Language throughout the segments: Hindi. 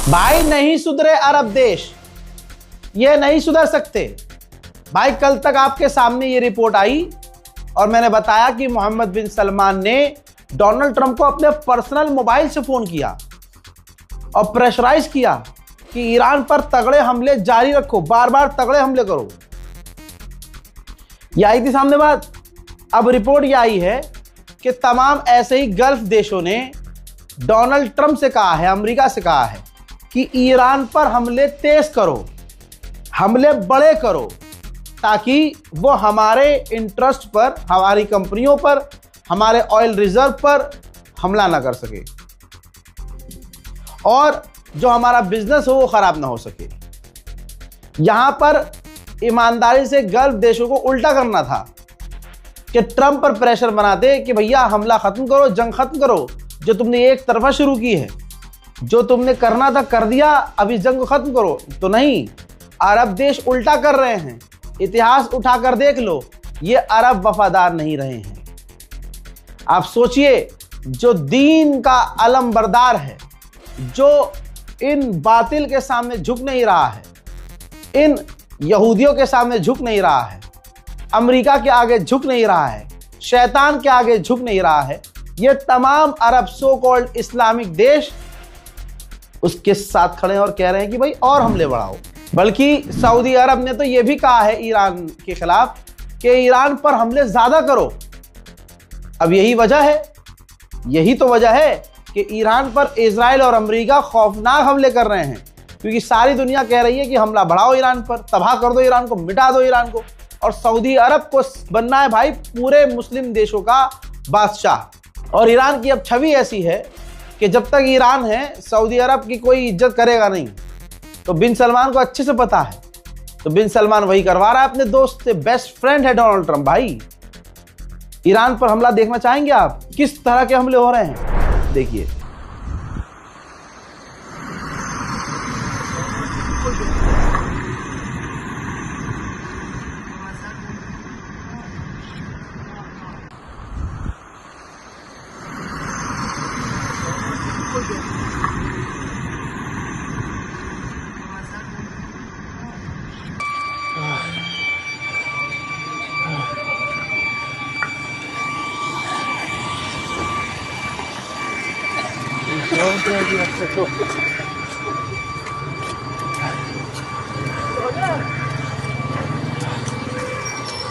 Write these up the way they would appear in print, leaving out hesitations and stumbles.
भाई नहीं सुधरे अरब देश, ये नहीं सुधर सकते भाई। कल तक आपके सामने ये रिपोर्ट आई और मैंने बताया कि मोहम्मद बिन सलमान ने डोनाल्ड ट्रंप को अपने पर्सनल मोबाइल से फोन किया और प्रेशराइज किया कि ईरान पर तगड़े हमले जारी रखो, बार बार तगड़े हमले करो। ये आई थी सामने बात। अब रिपोर्ट ये आई है कि तमाम ऐसे ही गल्फ देशों ने डोनाल्ड ट्रंप से कहा है, अमेरिका से कहा है कि ईरान पर हमले तेज करो, हमले बड़े करो, ताकि वो हमारे इंटरेस्ट पर, हमारी कंपनियों पर, हमारे ऑयल रिजर्व पर हमला ना कर सके और जो हमारा बिजनेस हो वो खराब ना हो सके। यहां पर ईमानदारी से गल्फ देशों को उल्टा करना था कि ट्रंप पर प्रेशर बना दे कि भैया हमला खत्म करो, जंग खत्म करो, जो तुमने एक तरफा शुरू की है, जो तुमने करना था कर दिया, अभी जंग को खत्म करो। तो नहीं, अरब देश उल्टा कर रहे हैं। इतिहास उठाकर देख लो, ये अरब वफादार नहीं रहे हैं। आप सोचिए, जो दीन का अलमबरदार है, जो इन बातिल के सामने झुक नहीं रहा है, इन यहूदियों के सामने झुक नहीं रहा है, अमेरिका के आगे झुक नहीं रहा है, शैतान के आगे झुक नहीं रहा है, ये तमाम अरब सो कॉल्ड इस्लामिक देश उसके साथ खड़े हैं और कह रहे हैं कि भाई और हमले बढ़ाओ। बल्कि सऊदी अरब ने तो ये भी कहा है ईरान के खिलाफ कि ईरान पर हमले ज्यादा करो। अब यही वजह है, यही तो वजह है कि ईरान पर इजराइल और अमेरिका खौफनाक हमले कर रहे हैं, क्योंकि सारी दुनिया कह रही है कि हमला बढ़ाओ ईरान पर, तबाह कर दो ईरान को, मिटा दो ईरान को। और सऊदी अरब को बनना है भाई पूरे मुस्लिम देशों का बादशाह। और ईरान की अब छवि ऐसी है कि जब तक ईरान है, सऊदी अरब की कोई इज्जत करेगा नहीं। तो बिन सलमान को अच्छे से पता है, तो बिन सलमान वही करवा रहा है अपने दोस्त से। बेस्ट फ्रेंड है डोनाल्ड ट्रंप भाई। ईरान पर हमला देखना चाहेंगे आप? किस तरह के हमले हो रहे हैं देखिए।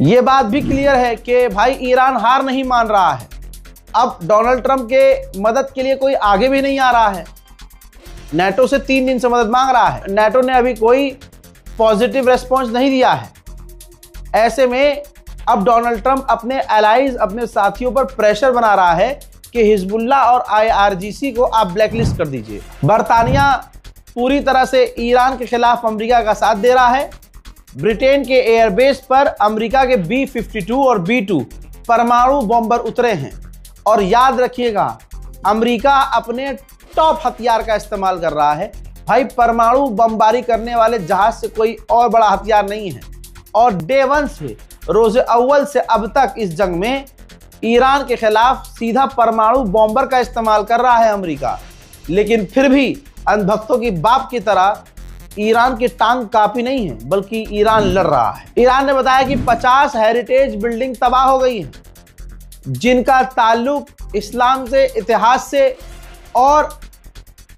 ये बात भी क्लियर है कि भाई ईरान हार नहीं मान रहा है। अब डोनाल्ड ट्रंप के मदद के लिए कोई आगे भी नहीं आ रहा है। नेटो से 3 दिन से मदद मांग रहा है, नेटो ने अभी कोई पॉजिटिव रेस्पॉन्स नहीं दिया है। ऐसे में अब डोनाल्ड ट्रंप अपने एलाइज, अपने साथियों पर प्रेशर बना रहा है कि हिजबुल्लाह और IRGC को आप ब्लैकलिस्ट कर दीजिए। बरतानिया पूरी तरह से ईरान के खिलाफ अमेरिका का साथ दे रहा है। ब्रिटेन के एयरबेस पर अमेरिका के B-52 और B-2 परमाणु बॉम्बर उतरे हैं। और याद रखिएगा, अमेरिका अपने टॉप हथियार का इस्तेमाल कर रहा है। भाई परमाणु बमबारी करने वाले जहाज से कोई और बड़ा हथियार नहीं है। और डे 1 से, रोज़े अव्वल से अब तक इस जंग में ईरान के खिलाफ सीधा परमाणु बॉम्बर का इस्तेमाल कर रहा है अमेरिका। लेकिन फिर भी अंधभक्तों की बाप की तरह ईरान की टांग काफी नहीं है, बल्कि ईरान लड़ रहा है। ईरान ने बताया कि 50 हेरिटेज बिल्डिंग तबाह हो गई हैं, जिनका ताल्लुक इस्लाम से, इतिहास से, और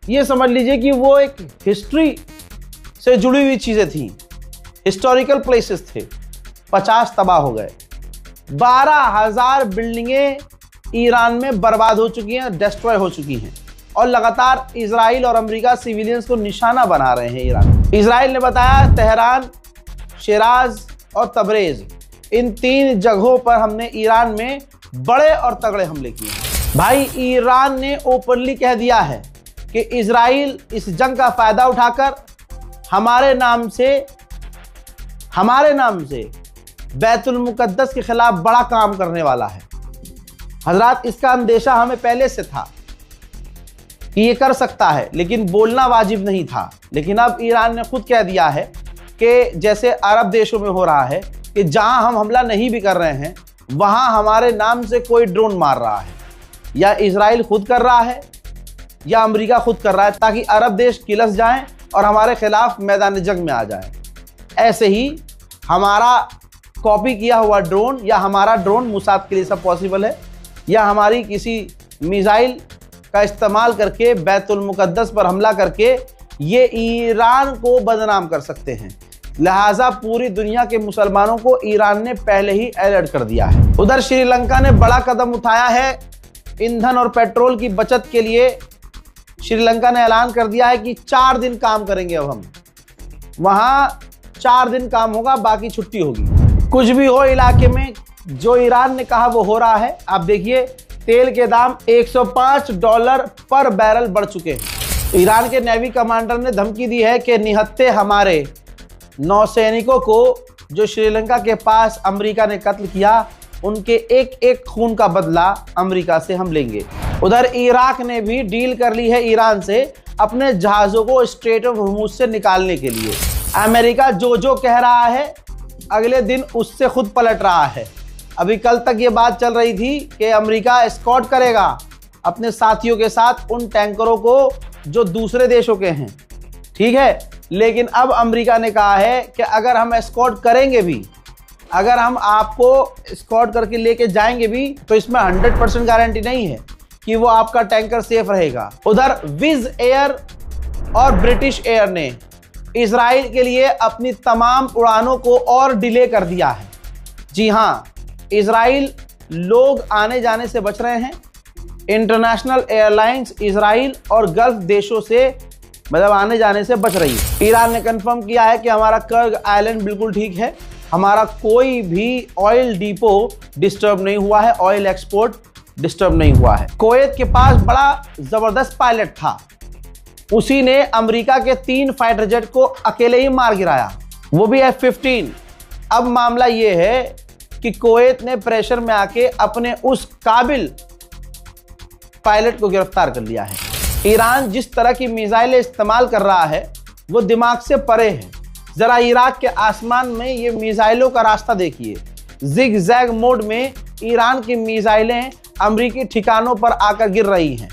ये समझ लीजिए कि वो एक हिस्ट्री से जुड़ी हुई चीजें थी, हिस्टोरिकल प्लेसेस थे। 50 तबाह हो गए। 12,000 बिल्डिंगें ईरान में बर्बाद हो चुकी हैं, डिस्ट्रॉय हो चुकी हैं। और लगातार इजराइल और अमेरिका सिविलियंस को निशाना बना रहे हैं ईरान। इजराइल ने बताया तेहरान, शिराज और तबरेज, इन 3 जगहों पर हमने ईरान में बड़े और तगड़े हमले किए। भाई ईरान ने ओपनली कह दिया है कि इजराइल इस जंग का फायदा उठाकर हमारे नाम से बैतुल मुकद्दस के खिलाफ बड़ा काम करने वाला है। हजरात, इसका अंदेशा हमें पहले से था कि ये कर सकता है, लेकिन बोलना वाजिब नहीं था। लेकिन अब ईरान ने खुद कह दिया है कि जैसे अरब देशों में हो रहा है कि जहां हम हमला नहीं भी कर रहे हैं वहां हमारे नाम से कोई ड्रोन मार रहा है, या इजराइल खुद कर रहा है या अमेरिका खुद कर रहा है, ताकि अरब देश किलस जाएं और हमारे खिलाफ मैदान जंग में आ जाएं। ऐसे ही हमारा कॉपी किया हुआ ड्रोन या हमारा ड्रोन मुसाद के लिए सब पॉसिबल है, या हमारी किसी मिसाइल का इस्तेमाल करके बैतुल मुकद्दस पर हमला करके ये ईरान को बदनाम कर सकते हैं। लिहाजा पूरी दुनिया के मुसलमानों को ईरान ने पहले ही अलर्ट कर दिया है। उधर श्रीलंका ने बड़ा कदम उठाया है ईंधन और पेट्रोल की बचत के लिए। श्रीलंका ने ऐलान कर दिया है कि 4 दिन काम करेंगे। अब हम वहां 4 दिन काम होगा, बाकी छुट्टी होगी। कुछ भी हो इलाके में, जो ईरान ने कहा वो हो रहा है। आप देखिए, तेल के दाम $105 पर बैरल बढ़ चुके हैं। ईरान के नेवी कमांडर ने धमकी दी है कि निहत्थे हमारे नौसैनिकों को जो श्रीलंका के पास अमेरिका ने कत्ल किया, उनके एक एक खून का बदला अमेरिका से हम लेंगे। उधर इराक ने भी डील कर ली है ईरान से अपने जहाज़ों को स्ट्रेट ऑफ हॉर्मुज़ से निकालने के लिए। अमेरिका जो कह रहा है अगले दिन उससे खुद पलट रहा है। अभी कल तक ये बात चल रही थी कि अमेरिका एस्कॉर्ट करेगा अपने साथियों के साथ उन टैंकरों को जो दूसरे देशों के हैं, ठीक है। लेकिन अब अमेरिका ने कहा है कि अगर हम एस्कॉर्ट करेंगे भी, अगर हम आपको एस्कॉर्ट करके लेके जाएंगे भी, तो इसमें 100% गारंटी नहीं है कि वो आपका टैंकर सेफ रहेगा। उधर विज एयर और ब्रिटिश एयर ने इजराइल के लिए अपनी तमाम उड़ानों को और डिले कर दिया है। जी हाँ, इजराइल लोग आने जाने से बच रहे हैं। इंटरनेशनल एयरलाइंस इजराइल और गल्फ देशों से मतलब आने जाने से बच रही है। ईरान ने कंफर्म किया है कि हमारा कर्ग आइलैंड बिल्कुल ठीक है, हमारा कोई भी ऑयल डिपो डिस्टर्ब नहीं हुआ है, ऑयल एक्सपोर्ट डिस्टर्ब नहीं हुआ है। कुवैत के पास बड़ा जबरदस्त पायलट था, उसी ने अमेरिका के 3 फाइटर जेट को अकेले ही मार गिराया, वो भी F-15। अब मामला ये है कि कुवैत ने प्रेशर में आके अपने उस काबिल पायलट को गिरफ्तार कर लिया है। ईरान जिस तरह की मिसाइलें इस्तेमाल कर रहा है वो दिमाग से परे है। जरा इराक के आसमान में ये मिसाइलों का रास्ता देखिए। जिग जैग मोड में ईरान की मिसाइलें अमेरिकी ठिकानों पर आकर गिर रही हैं।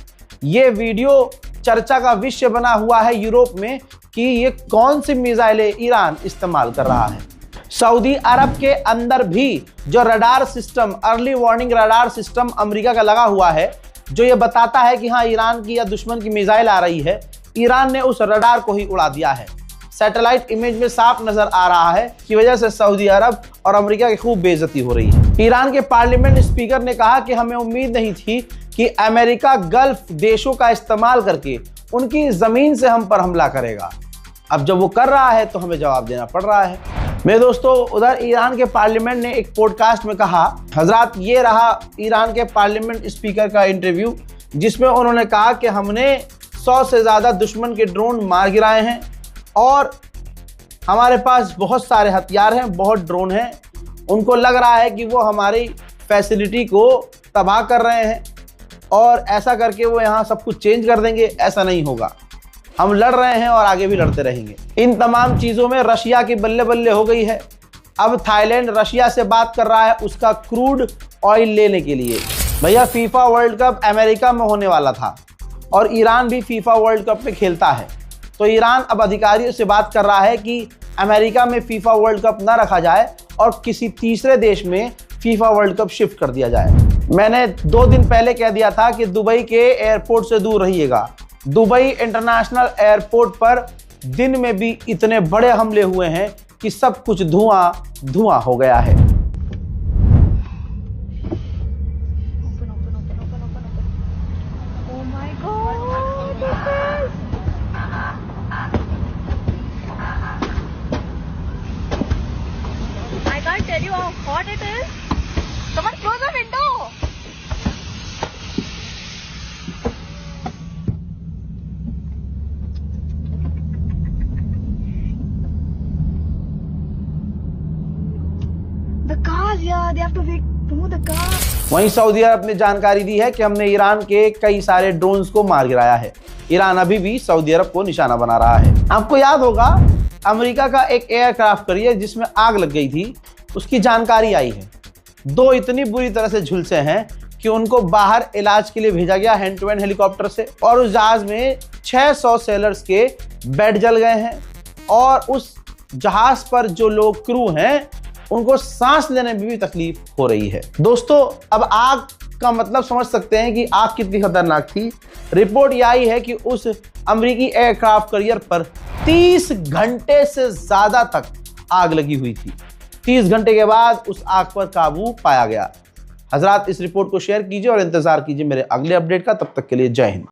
ये वीडियो चर्चा का विषय बना हुआ है यूरोप में कि ये कौन सी मिसाइलें ईरान इस्तेमाल कर रहा है। सऊदी अरब के अंदर भी जो radar system, early warning radar system America का लगा हुआ है, जो ये बताता है कि हाँ ईरान की या दुश्मन की मिसाइल आ रही है, ईरान ने उस रडार को ही उड़ा दिया है। सैटेलाइट इमेज में साफ नजर आ रहा है कि वजह से सऊदी अरब और अमेरिका की खूब बेइज्जती हो रही है। ईरान के पार्लियामेंट स्पीकर ने कहा कि हमें उम्मीद नहीं थी कि अमेरिका गल्फ देशों का इस्तेमाल करके उनकी जमीन से हम पर हमला करेगा। अब जब वो कर रहा है तो हमें जवाब देना पड़ रहा है। मेरे दोस्तों, उधर ईरान के पार्लियामेंट ने एक पॉडकास्ट में कहा, हजरात ये रहा ईरान के पार्लियामेंट स्पीकर का इंटरव्यू, जिसमें उन्होंने कहा कि हमने 100 से ज़्यादा दुश्मन के ड्रोन मार गिराए हैं और हमारे पास बहुत सारे हथियार हैं, बहुत ड्रोन हैं। उनको लग रहा है कि वो हमारी फैसिलिटी को तबाह कर रहे हैं और ऐसा करके वो यहाँ सब कुछ चेंज कर देंगे। ऐसा नहीं होगा, हम लड़ रहे हैं और आगे भी लड़ते रहेंगे। इन तमाम चीज़ों में रशिया की बल्ले बल्ले हो गई है। अब थाईलैंड रशिया से बात कर रहा है उसका क्रूड ऑयल लेने के लिए। भैया, फीफा वर्ल्ड कप अमेरिका में होने वाला था और ईरान भी फीफा वर्ल्ड कप में खेलता है, तो ईरान अब अधिकारियों से बात कर रहा है कि अमेरिका में फीफा वर्ल्ड कप ना रखा जाए और किसी तीसरे देश में फीफा वर्ल्ड कप शिफ्ट कर दिया जाए। मैंने 2 दिन पहले कह दिया था कि दुबई के एयरपोर्ट से दूर रहिएगा। दुबई इंटरनेशनल एयरपोर्ट पर दिन में भी इतने बड़े हमले हुए हैं कि सब कुछ धुआं धुआं हो गया है। I can't tell you you how hot it is? Someone close the window. The cars, yeah, they have to wait to move the car. वहीं सऊदी अरब ने जानकारी दी है कि हमने ईरान के कई सारे ड्रोन्स को मार गिराया है। ईरान अभी भी सऊदी अरब को निशाना बना रहा है। आपको याद होगा अमेरिका का एक एयरक्राफ्ट कैरियर जिसमें आग लग गई थी, उसकी जानकारी आई है। 2 इतनी बुरी तरह से झुलसे हैं कि उनको बाहर इलाज के लिए भेजा गया हैंड टू हैंड हेलीकॉप्टर से, और उस जहाज में 600 सेलर्स के बेड जल गए हैं, और उस जहाज पर जो लोग क्रू हैं उनको सांस लेने में भी तकलीफ हो रही है। दोस्तों, अब आग का मतलब समझ सकते हैं कि आग कितनी खतरनाक थी। रिपोर्ट यह आई है कि उस अमेरिकी एयरक्राफ्ट कैरियर पर 30 घंटे से ज्यादा तक आग लगी हुई थी। 30 घंटे के बाद उस आग पर काबू पाया गया। हजरात, इस रिपोर्ट को शेयर कीजिए और इंतजार कीजिए मेरे अगले अपडेट का। तब तक के लिए जय हिंद।